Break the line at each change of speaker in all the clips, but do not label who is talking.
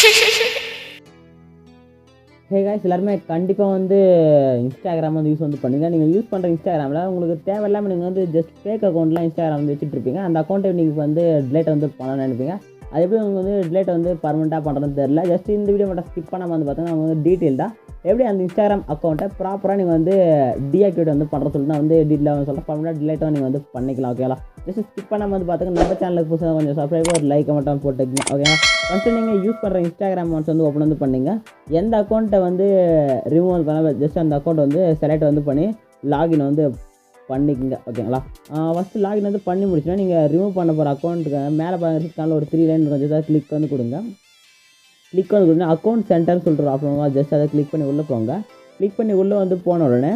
Hey guys, எல்லாருமே கண்டிப்பாக வந்து இன்ஸ்டாகிராம் வந்து யூஸ் வந்து பண்ணுங்கள். நீங்கள் யூஸ் பண்ணுற இன்ஸ்டாகிராமில் உங்களுக்கு தேவையில்லாமல் நீங்கள் வந்து ஜஸ்ட் ஃபேக் அக்கௌண்ட்லாம் இன்ஸ்டாகிராம் வந்து வச்சுட்ருப்பீங்க. அந்த அக்கௌண்ட்டை நீங்கள் வந்து டிலேட் வந்து பண்ணணும்னு நினைப்பீங்க. அது எப்படி உங்களுக்கு வந்து டிலேட் வந்து பர்மனெண்ட்டாக பண்ணுறதுன்னு தெரியல. ஜஸ்ட் இந்த வீடியோ மட்டும் ஸ்கிப் பண்ணாமல் வந்து பார்த்தீங்கன்னா அவங்க வந்து டீட்டெயில்டாக எப்படி அந்த இன்ஸ்டாகிராம் அக்கௌண்ட்டை ப்ராப்பராக நீங்கள் வந்து டீஆக்டிவேட் வந்து பண்ணுற சொல்லி நான் வந்து டீட்டெயிலாக வந்து சொல்கிறேன். பர்மனெண்ட் டிலேட்டாக நீங்கள் வந்து பண்ணிக்கலாம். ஓகேங்களா? ஜஸ்ட் ஸ்கிப் பண்ணாமல் வந்து பார்த்தீங்கன்னா நம்ம சேனலுக்கு புதுசாக கொஞ்சம் சப்ஸ்கிரைப் ஒரு லைக் மட்டும் போட்டுக்கங்க. ஓகேங்களா? ஃபஸ்ட்டு நீங்கள் யூஸ் பண்ணுற இன்ஸ்டாகிராம் அக்கௌண்ட்ஸ் வந்து ஓப்பன் வந்து பண்ணிங்க. எந்த அக்கௌண்ட்டை வந்து ரிமூவ் வந்து பண்ண ஜஸ்ட் அந்த அக்கௌண்ட் வந்து செலக்ட் வந்து பண்ணி லாகின் வந்து பண்ணிக்கங்க. ஓகேங்களா? ஃபஸ்ட்டு லாகின் வந்து பண்ணி முடிச்சுன்னா நீங்கள் ரிமூவ் பண்ண போகிற அக்கௌண்ட்டுக்கு மேலே பார்க்குறதுக்கான ஒரு 3 லைன் கொஞ்சம் கிளிக் வந்து கொடுங்க. கிளிக் வந்து கொடுங்க. அக்கௌண்ட் சென்டர்னு சொல்கிற ஆப்ஷன் ஜஸ்ட் அதை கிளிக் பண்ணி உள்ளே போங்க. கிளிக் பண்ணி உள்ளே வந்து போன உடனே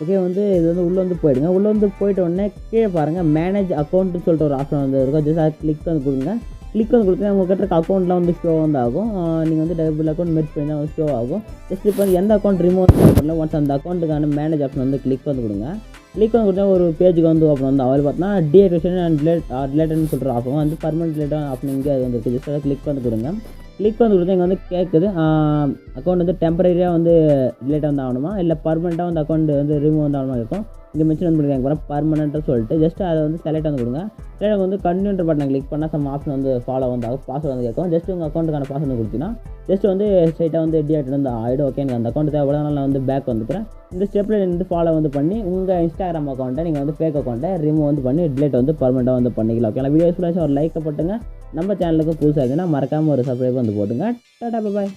ஓகே வந்து இது வந்து உள்ளே வந்து போயிடுங்க. உள்ளே வந்து போயிட்ட உடனே கீழே பாருங்கள் மேனேஜ் அக்கௌண்ட்டுன்னு சொல்லிட்டு ஒரு ஆப்ஷன் வந்து இருக்கும். ஜஸ்ட் அதை கிளிக் வந்து கொடுங்க. கிளிக் வந்து கொடுத்தா உங்கள் கிட்ட இருக்க அக்கௌண்ட்லாம் வந்து ஷோ வந்து ஆகும். நீங்கள் வந்து டபுள் அக்கௌண்ட் மெர்ஜ் பண்ணி தான் வந்து ஷோ ஆகும். ஜஸ்ட் இப்போ வந்து எந்த அக்கௌண்ட் ரிமூவ் பண்ணல ஒன்ஸ் அந்த அக்கௌண்ட்டுக்கான மேனேஜ் ஆப்ஷன் வந்து கிளிக் வந்து கொடுங்க. கிளிக் வந்து கொடுத்தா ஒரு பேஜுக்கு வந்து ஓப்பன் வந்து அவர் பார்த்தீங்கன்னா டீஆக்டிவேஷன் அண்ட் டிலேட்னு சொல்கிற ஆப்ஷன் வந்து பர்மனெண்ட் டிலேட் ஆப்ஷன் இங்கே அது வந்து ஜஸ்ட் அதை கிளிக் வந்து கொடுங்க. கிளிக் வந்து கொடுத்தா இங்கே வந்து கேட்குது அக்கௌண்ட் வந்து டெம்பரரியாக வந்து டிலேட் வந்து ஆகணுமா இல்லை பர்மனெண்ட்டாக வந்து அக்கௌண்ட் வந்து ரிமூவ் வந்து ஆகணுமா இருக்கும். இங்கே மென்ஷன் வந்து பண்ணிருக்காங்க போகிறேன் பர்மனெண்ட்டாக சொல்லிட்டு ஜஸ்ட் அதை வந்து செலக்ட் வந்து கொடுங்க. செலக்ட் வந்து கண்டினியூன்ற பட்டனை கிளிக் பண்ணால் சம் ஆப்ஷன் வந்து ஃபாலோ வந்து ஆகும். பாஸ்வேர்டு வந்து கேட்கும். ஜஸ்ட் உங்கள் அக்கௌண்ட்டுக்கான பாஸ்வேர்டு வந்து கொடுத்தீங்கன்னா ஜஸ்ட் வந்து ஸ்ட்ரைட்டாக வந்து டீஆக்டிவேட் வந்து ஆகிடும். ஓகே, எனக்கு அந்த அக்கௌண்ட் தேவைப்பட நான் வந்து பேக் வந்துக்கிறேன். இந்த ஸ்டெப்பில் வந்து ஃபாலோ வந்து பண்ணி உங்கள் இன்ஸ்டாகிராம் அக்கௌண்ட்டை நீங்கள் வந்து ஃபேக் அக்கௌண்ட்டை ரிமூவ் வந்து பண்ணி டிலேட் வந்து பர்மனெண்ட்டாக வந்து பண்ணிக்கலாம். ஓகே, வீடியோ ஃபுல்லாக ஒரு லைக்கை போட்டுங்க. நம்ம சேனலுக்கு புதுசாக இருக்குன்னா மறக்காமல் ஒரு சப்ஸ்கிரைப் வந்து போட்டுங்க. Tata, bye bye.